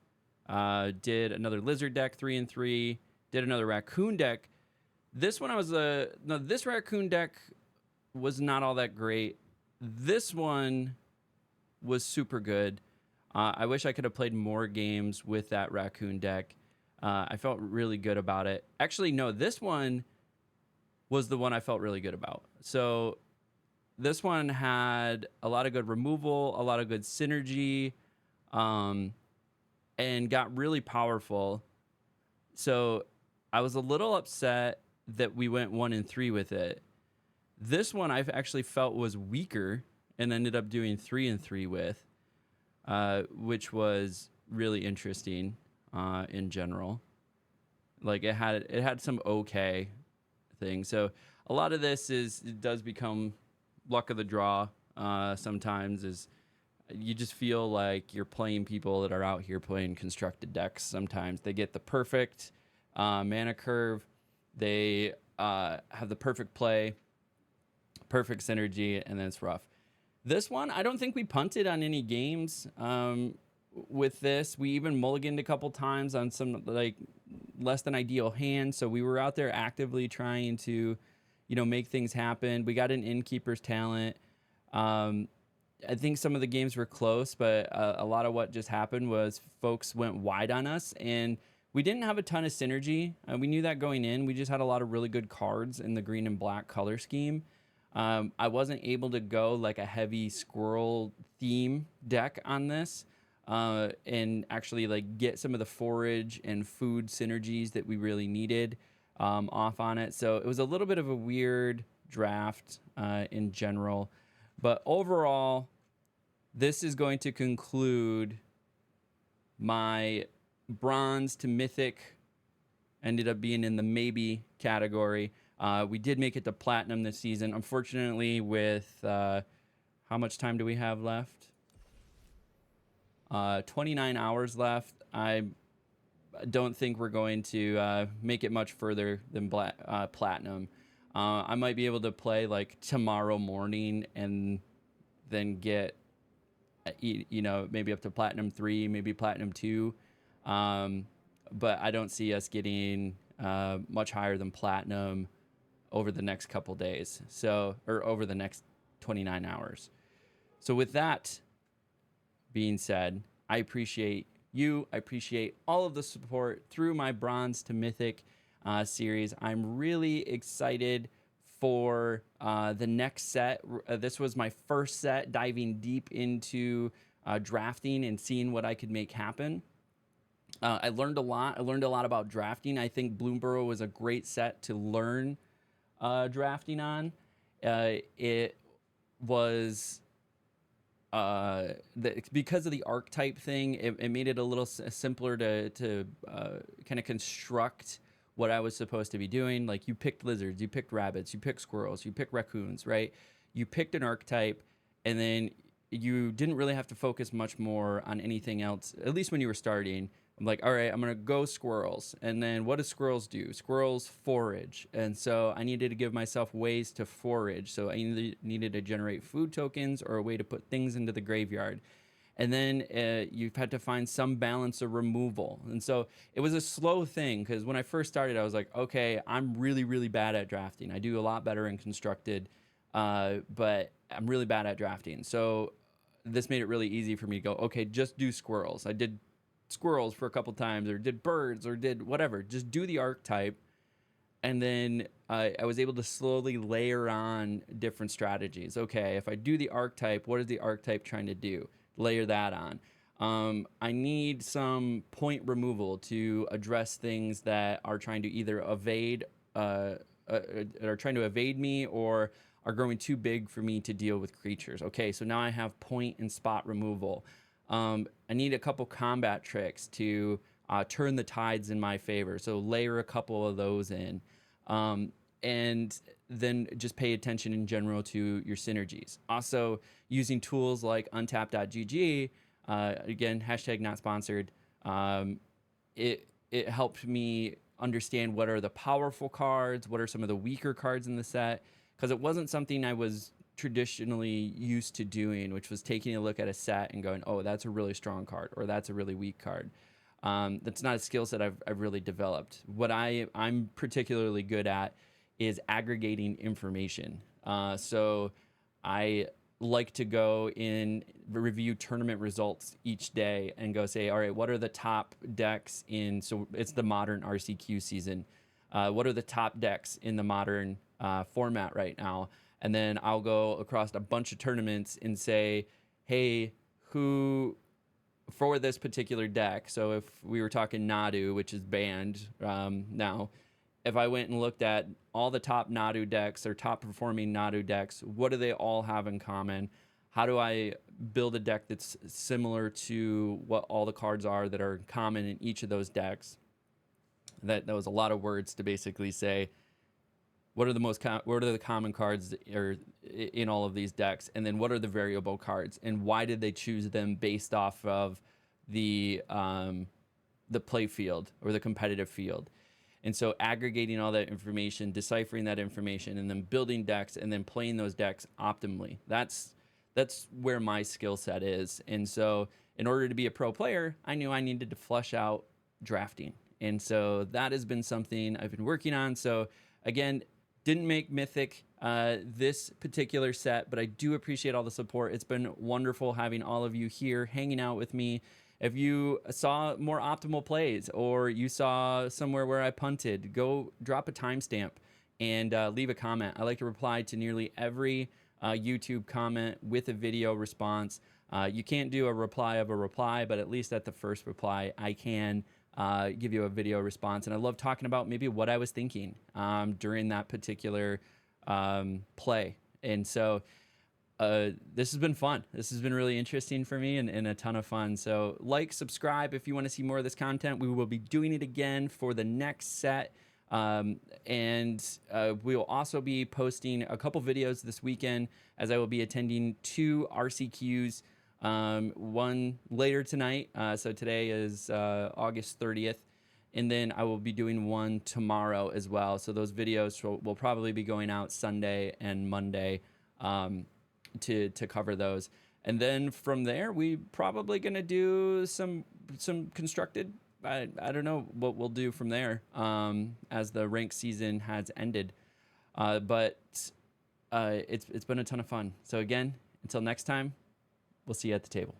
Did another lizard deck, 3 and 3. Did another raccoon deck. This one this raccoon deck was not all that great. This one was super good. I wish I could have played more games with that raccoon deck. I felt really good about it. Actually, no, this one was the one I felt really good about. So this one had a lot of good removal, a lot of good synergy, and got really powerful. So I was a little upset that we went 1 and 3 with it. This one I've actually felt was weaker and ended up doing 3 and 3 with, which was really interesting in general. Like it had some okay things. So a lot of this it does become luck of the draw. Sometimes is you just feel like you're playing people that are out here playing constructed decks. Sometimes they get the perfect mana curve. They have the perfect play, perfect synergy, and then it's rough. This one, I don't think we punted on any games with this. We even mulliganed a couple times on some like less than ideal hands. So we were out there actively trying to, make things happen. We got an innkeeper's talent. I think some of the games were close, but a lot of what just happened was folks went wide on us, and we didn't have a ton of synergy. We knew that going in. We just had a lot of really good cards in the green and black color scheme. I wasn't able to go like a heavy squirrel theme deck on this and actually like get some of the forage and food synergies that we really needed off on it. So it was a little bit of a weird draft in general. But overall, this is going to conclude my bronze to mythic. Ended up being in the maybe category. We did make it to platinum this season. Unfortunately, with how much time do we have left? 29 hours left. I don't think we're going to make it much further than platinum. I might be able to play like tomorrow morning and then get, maybe up to platinum 3, maybe platinum 2. But I don't see us getting much higher than platinum over the next couple days. Or over the next 29 hours. So with that being said, I appreciate you. I appreciate all of the support through my bronze to mythic series. I'm really excited for the next set. This was my first set diving deep into drafting and seeing what I could make happen. I learned a lot. I learned a lot about drafting. I think Bloomburrow was a great set to learn drafting on. It was because of the archetype thing, it made it a little simpler to kind of construct what I was supposed to be doing. Like you picked lizards, you picked rabbits, you picked squirrels, you picked raccoons, right? You picked an archetype, and then you didn't really have to focus much more on anything else, at least when you were starting. I'm like, all right, I'm going to go squirrels. And then what do squirrels do? Squirrels forage. And so I needed to give myself ways to forage. So I needed to generate food tokens or a way to put things into the graveyard. And then you've had to find some balance of removal. And so it was a slow thing, because when I first started, I was like, okay, I'm really, really bad at drafting. I do a lot better in constructed. But I'm really bad at drafting. So this made it really easy for me to go, okay, just do squirrels. I did squirrels for a couple times, or did birds, or did whatever. Just do the archetype. And then I was able to slowly layer on different strategies. Okay, if I do the archetype, what is the archetype trying to do? Layer that on. I need some point removal to address things that are trying to either evade, are trying to evade me, or are growing too big for me to deal with creatures. Okay, so now I have point and spot removal. I need a couple combat tricks to turn the tides in my favor. So layer a couple of those in. And then just pay attention in general to your synergies. Also, using tools like untap.gg, again, hashtag not sponsored, it helped me understand what are the powerful cards, what are some of the weaker cards in the set, because it wasn't something I was traditionally used to doing, which was taking a look at a set and going, oh, that's a really strong card, or that's a really weak card. That's not a skill set I've really developed. What I'm particularly good at is aggregating information. So I like to go in, review tournament results each day and go say, all right, what are the top decks in, so it's the modern RCQ season. What are the top decks in the modern format right now? And then I'll go across a bunch of tournaments and say, hey, who, for this particular deck, so if we were talking Nadu, which is banned now, if I went and looked at all the top Nadu decks or top performing Nadu decks, what do they all have in common? How do I build a deck that's similar to what all the cards are that are common in each of those decks? That was a lot of words to basically say, what are the common cards that are in all of these decks, and then what are the variable cards, and why did they choose them based off of the play field or the competitive field? And so aggregating all that information, deciphering that information, and then building decks and then playing those decks optimally. That's where my skill set is. And so in order to be a pro player, I knew I needed to flush out drafting. And so that has been something I've been working on. So again, didn't make Mythic this particular set, but I do appreciate all the support. It's been wonderful having all of you here hanging out with me. If you saw more optimal plays, or you saw somewhere where I punted, go drop a timestamp and leave a comment. I like to reply to nearly every YouTube comment with a video response. You can't do a reply of a reply, but at least at the first reply, I can give you a video response. And I love talking about maybe what I was thinking during that particular play. And so this has been fun. This has been really interesting for me and a ton of fun. So like, subscribe if you want to see more of this content. We will be doing it again for the next set. And we will also be posting a couple videos this weekend, as I will be attending 2 RCQs, one later tonight. So today is August 30th. And then I will be doing one tomorrow as well. So those videos will probably be going out Sunday and Monday to cover those. And then from there, we probably going to do some constructed. I don't know what we'll do from there as the rank season has ended. But it's been a ton of fun. So again, until next time, we'll see you at the table.